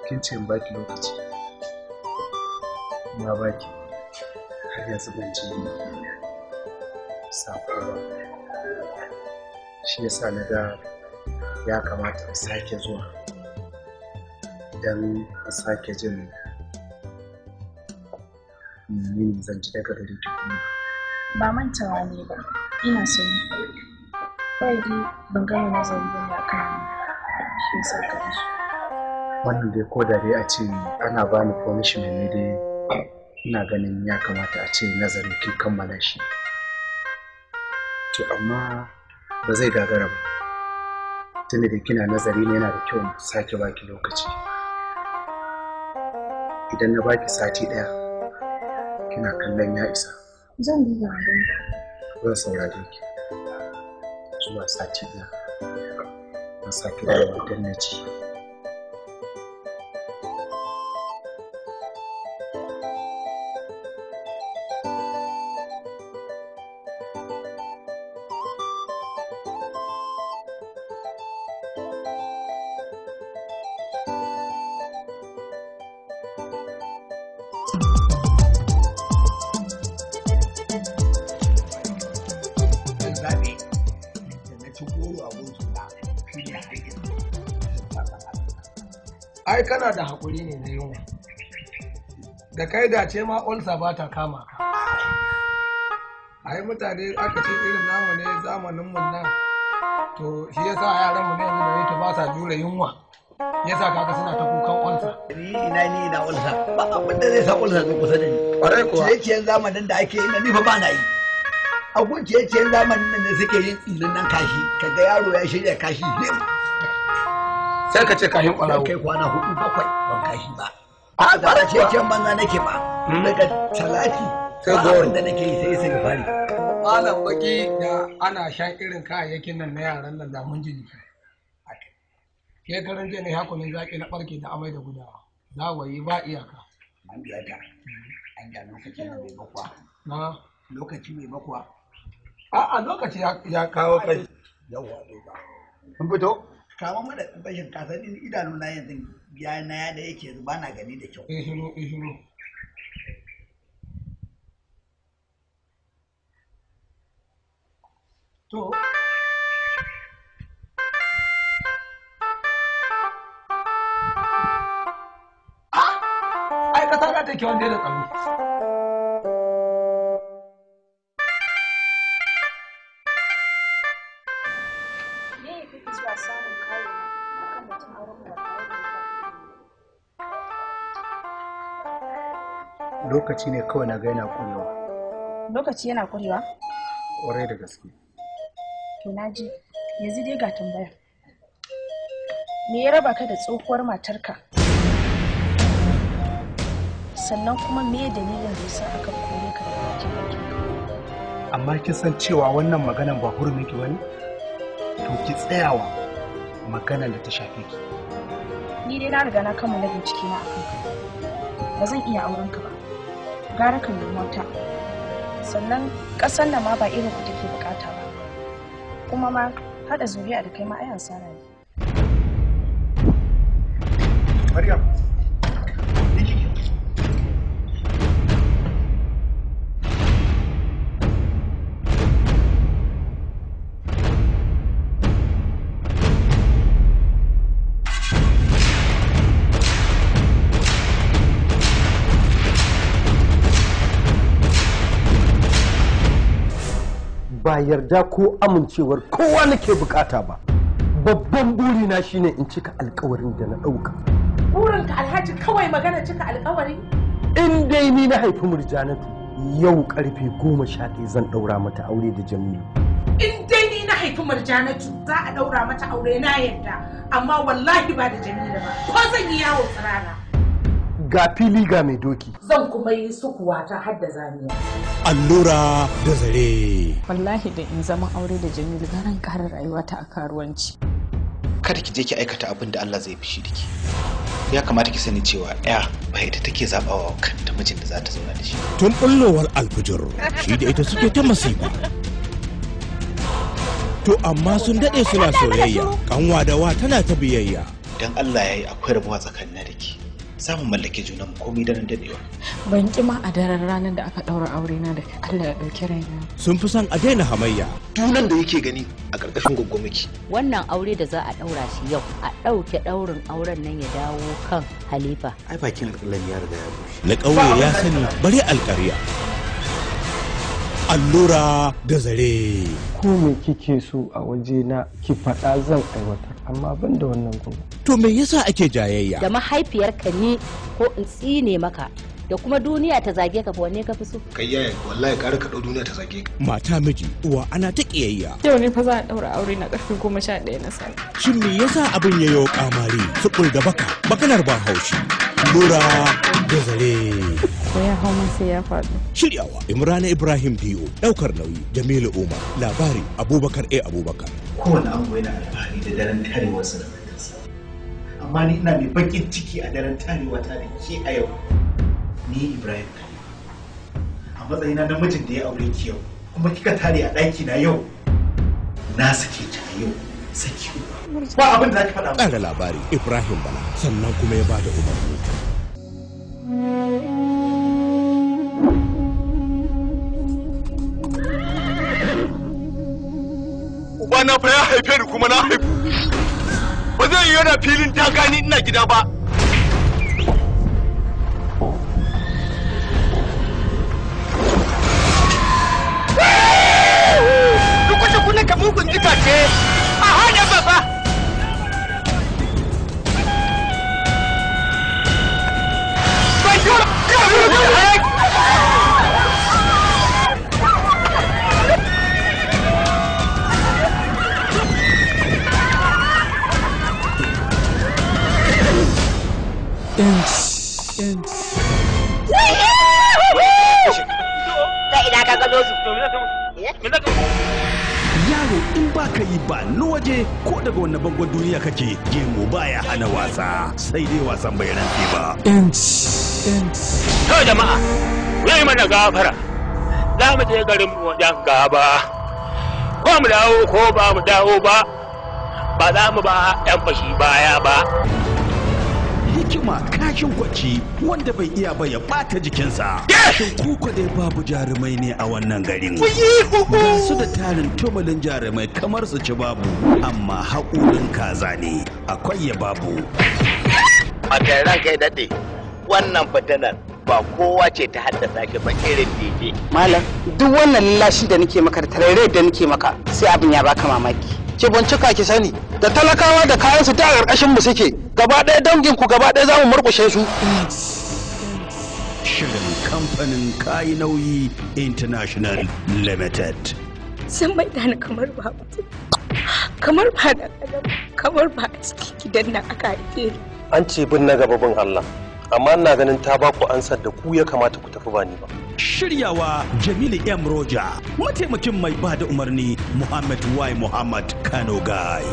Kin ce in baki lokaci. Na baki. Har yanzu ban ji sako ba. Shi yasa na ga ya kamata in sake zuwa. Idan in sake jin menene zan ji daga gare ki kuma. Ba mantawa ne ba, ina son kawai dai ban gama nazari ba ne akan shi yasa ka shi. Wannan dai ko da dai a ce ana bani punishment ne dai ina ganin ya kamata a ce nazarin kin kammala shi. To amma ba zai gagara ba. Tunda da kina nazari ne yana da kyau mu sake baki lokaci. Idan na baki sati ɗaya kina kallon ya isa. Zan duba gani. Zan saurare ki. Zuwa sati ɗaya. Na sake dawowa don na ci. Ai kana da haƙuri ne na yunwa. Da kai dace ma olsa ba ta kama ka. Ai mutane aka ce irin namu ne zamanin mun nan. To shi yasa yaran mu ne yanzu da yake ba sa jure yunwa. Yasa kaga suna ta kukan olsa. Ni ina olsa. Ba abin da zai sa olsa zo kusa da ni. Ƙwarai kuwa. Ciye-ciyen zamanin da ake yi na ni fa ba na yi. A gun ciye-ciyen zamanin nan ne suke yin tsilin nan kashi. Kaga yaro ya shirya kashi lim. Sai ka ce kashin ƙwararru. Kai kwana 4-7 ban kashi ba. A ba ciye-ciyen banza nake ba. Daga salati sai gowar da nake yi sai fari. Malam baki da ana shan irin kayayyakin nan na yaran nan da mun ji jiki. Shekaran jiya ne hakunin zaƙi na ɓarke da amai da gudawa. Zawayi ba iyaka. An biya ta. An ga lokaci na bai bakwa. Na? Lokaci mai bakwa. A'a lokaci ya kawo kai. Yawwa doka. Kun fito? Kama mana bashin kasanin idanu na yanzu ya na da yake ba na gani da kyau. Ishiru. To. Ai kasa za ta ke wanda da tsaro. Lokaci ne kawai na ga yana kurewa. Lokaci yana kurewa? Ƙwarai da gaske. To na ji, yanzu dai ga tambaya. Me ya raba ka da tsohuwar matarka? Sannan kuma me dalilin da yasa aka kore ka daga cikin aikinka? Amma kin san cewa wannan maganan ba hurumin ki bane? To ki tsayawa maganan da ta shafe ki. Ni dai na riga na kammala bincike na akan ka. Ba zan iya auren ka ba. Gara ka nemi wata. Sannan ƙasar nan ma ba irin ku take bukata ba. Kuma ma haɗa zuriya da kai ma ai asara ne. Maryam. Ba yarda ko amincewar kowa nake bukata ba. Babban burina shine in cika alkawarin da na dauka. Burinka Alhaji kawai magana cika alkawari? In dai ni na haifi Murjanatu yau karfe 11 zan daura mata aure da Jamilu. In dai ni na haifi Murjanatu za a daura mata aure na yarda, amma wallahi ba da Jamilu ba. Ko zan yi yawo tsirara. Ga fili ga mai doki. Zan kuma yi sukuwa ta hadda zaniya. Allura da zare. Wallahi da in zama aure da Jamilu garan ƙara rayuwata a karuwanci. Kada ki je ki aikata abin da Allah zai fishi da ki. Ya kamata ki sani cewa ya ba ita take zabawa kanta mijin da za ta zauna da shi. Tun bullowar alfujur shi da ita suke ta masifa. To amma sun daɗe suna soyayya, kanwa da wa tana ta biyayya. Dan Allah yayi akwai rabuwa tsakanin da ke. Za mu mallake junanmu komai daren dadewa. Ban ki ma a daren ranar da aka daura aure na da Allah ya dauki raina. Sun fi son a daina hamayya. Dunan da yake gani a ƙarƙashin gwaggwamiki. Wannan aure da za a daura shi yau, a ɗauke ɗaurin auren nan ya dawo kan Halifa. Ai bakin alƙalan ya riga ya bushe. Na ƙauye ya sani bare alƙarya. Allura da zare. Ko me kike so a waje na ki faɗa zan aiwatar, amma ban da wannan gobe. To me yasa ake jayayya? Da mahaifiyarka ni ko in tsine maka da kuma duniya ta zage ka wanne ka fi so? Kai yaya wallahi ƙara ka ɗau duniya ta zage ka. Mata miji uwa ana ta ƙiyayya. Yau ne fa za a daura aure na ƙarfe 11 na safe. Shin me yasa abin ya yi kamari sukul da baka bakanar ba haushi. Lura da zare. Ko ya hau man sai ya faɗo. Shiryawa Imrana Ibrahim Biyo, ɗaukar nauyi Jamilu Umar, labari Abubakar A. Abubakar. Kowane ango yana alfahari da daren tarewarsa da matarsa. Amma ni ina mai bakin ciki a daren tarewa ta da ke a yau. Ni Ibrahim a matsayina na mijin da ya aure ki yau, kuma kika tare a ɗaki na yau. Na sake ki a yau, saki ba abin da za ki faɗa. Ƙara labari Ibrahim Bala, sannan kuma ya bada umarni. Ubana fa ya haife ni kuma na haifu. Ba zai yi yana filin ta gani ina gida ba. Duk kuna ka mugun itace a hanya baba. Yaro in ba ka yi ba ni waje ko daga wannan bangon duniya kake gemu baya hana wasa sai dai wasan bai rantse ba. To jama'a, yayi mana gafara. Za mu je garin mu wajen gaba. Ko mu dawo ko ba mu dawo ba. Ba za mu ba 'yan fashi baya ba. Hikima kashin kwaci wanda bai iya ba ya bata jikinsa. Shin kuka dai babu jarumai ne a wannan garin. Ga su da tarin tubalin jarumai kamar su ci babu, amma haƙurin kaza ne akwai ya babu. A kai ranka ya daɗe, wannan fitinar ba kowa ce ta haddasa shi ba irin DJ. Malam, duk wannan lallashi da nake maka da tarare da nake maka sai abin ya baka mamaki. Ki bincika ki sani da talakawa da kayan su ta ƙarƙashin mu suke, gaba ɗaya dangin ku gaba ɗaya zamu murƙushe su. Shirin kamfanin Kayi Nauyi International Limited. Sun mai da ni kamar ba mutum, kamar ba da adam, kamar ba a cikin gidan nan aka haife ni. An ce bin na gaba bin Allah, amma ina ganin ta ba ku ansar da ku ya kamata ku tafi ba ni ba. Shiryawa Jamilu M. Roja, mataimakin mai ba da umarni Muhammad Y. Muhammad Kano Guy.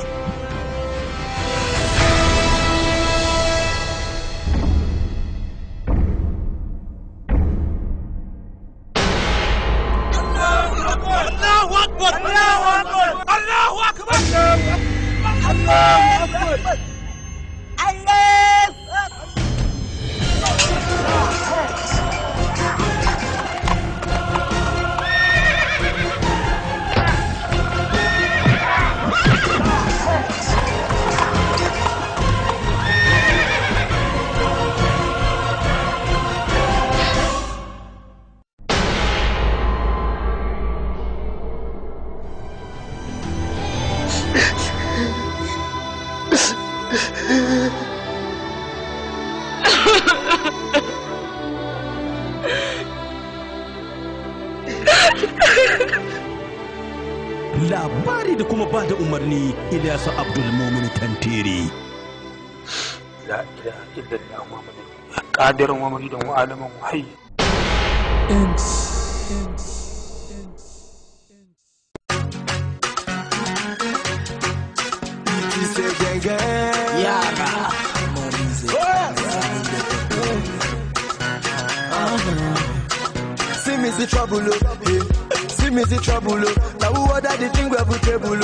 Labari da kuma ba da umarni Ilyasu Abdulmumin Tantiri. La ilaha illallah Muhammadun qadiran wa muridan wa alaman wa hayy. See me the trouble, see me the trouble. Now who order the thing we have table?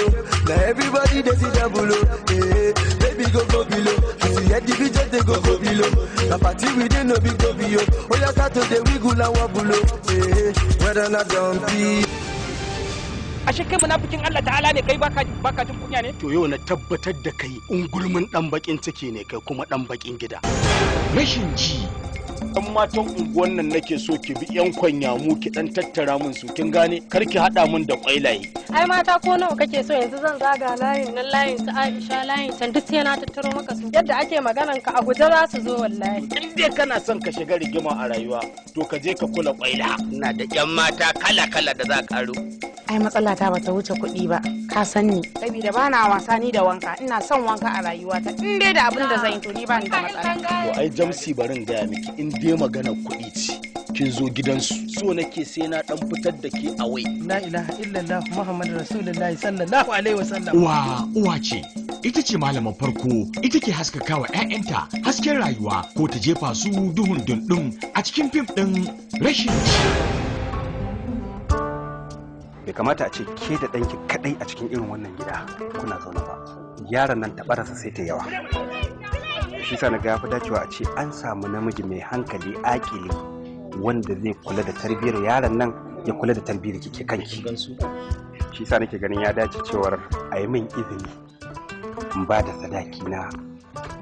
to the wiggle and wobble, whether not don't be. Ashe kai munafikin Allah ta'ala ne kai baka jin kunya ne? To yau na tabbatar da kai ungulmin dan bakin ciki ne kai kuma dan bakin gida. Rashin ji. Dan matan unguwan nan nake so ki bi yan kwanyamu ki dan tattara min su kin gane kar ki hada min da kwailaye. Ai mata ko nawa kake so yanzu zan zaga layin nan layin su Aisha layin can duk sai na tattaro maka su. Yadda ake maganan ka a guje za su zo wallahi. In dai kana son ka shiga rigima a rayuwa to ka je ka kula kwaila. Ina da yan mata kala-kala da za ka karo. Ai matsala ta bata wuce kuɗi ba, ka san ni. Saboda bana wasa ni da wanka, ina son wanka a rayuwata. In dai da abin da zan yi to ni ba ni da matsala. To ai jamsi barin gaya miki in dai magana kuɗi ce. Kin zo gidansu so nake sai na dan fitar da ke a wai. La ilaha illallah Muhammadu Rasulullahi sallallahu alaihi wasallam. Uwa ce. Ita ce malaman farko, ita ke haskakawa 'ya'yanta hasken rayuwa ko ta jefa su duhun dundun a cikin fim ɗin rashin ji. Bai kamata a ce ke da ɗanki kaɗai a cikin irin wannan gida kuna zaune ba. Yaron nan taɓararsa sai ta yawa. Shi sa na ga fi dacewa a ce an samu namiji mai hankali akili wanda zai kula da tarbiyyar yaron nan ya kula da tarbiyyar kike kanki. Shi sa nake ganin ya dace cewar a yi min izini in ba da sadaki na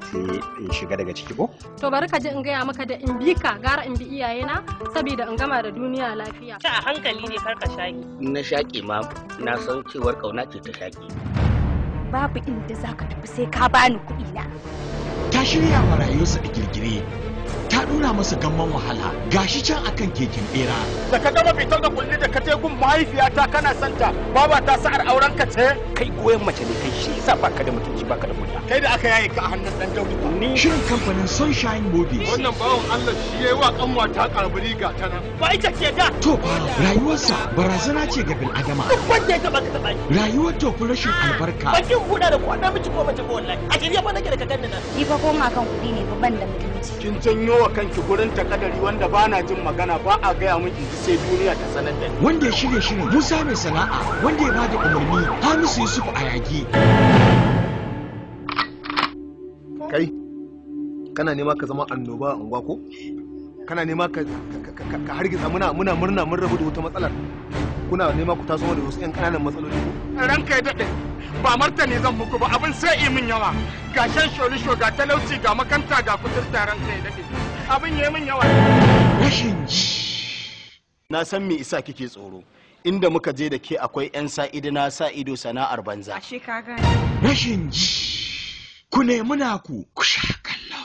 sai in shiga daga ciki ko? To bari ka ji in gaya maka da in bi ka gara in bi iyayena saboda in gama da duniya lafiya. Ta a hankali ne karka shaƙi. Na shaƙi ma na san cewar ƙauna ce ta shaƙi. Babu inda za ka tafi sai ka bani kuɗi na. Ta shirya wa rayuwarsa da girgire. Ta nuna masa gamman wahala gashi can akan keken bera. Da ka gama fitar da kulli da ka je gun mahaifiyata kana santa baba ta sa'ar auren ka ce kai goyen mace ne kai shi yasa baka da mutunci baka da kunya. Kai da aka yaye ka a hannun dan Daudu ni shirin kamfanin Sunshine Movies. Wannan bawon Allah shi yayi wa kanwa ta karburi ga ta nan. Ba ita ce ta. To fa rayuwarsa barazana ce ga bil adama. Duk wanda ya taba ka taba ni. Rayuwar tofi rashin albarka. Bakin huda da ko namiji ko mace ko wallahi. A shirye fa nake da ka ganni nan. Ni fa koma kan kuɗi ne ban da mutunci. Kin janyo wa kanki gurin takadari wanda ba na jin magana ba a gaya min in ji sai duniya ta sanar da ni. Wanda ya shirya shirin Musa mai sana'a wanda ya bada umarni Hamisu Yusuf a yagi. Kai kana nema ka zama annoba a unguwa ko? Kana nema ka hargitsa muna murna mun rabu da wata matsalar. Kuna nema ku taso da wasu 'yan ƙananan matsaloli ko? Ranka ya daɗe ba martani zan muku ba abin sai yi min yawa. Ga shan sholisho ga talauci ga makanta ga kuturta ranka ya daɗe. Abin ya yi min yawa. Rashin ji. Na san me isa kike tsoro. Inda muka je da ke akwai 'yan sa'ido na sa ido sana'ar banza. Ashe ka gane. Rashin ji. Ku nemi naku ku sha kallo.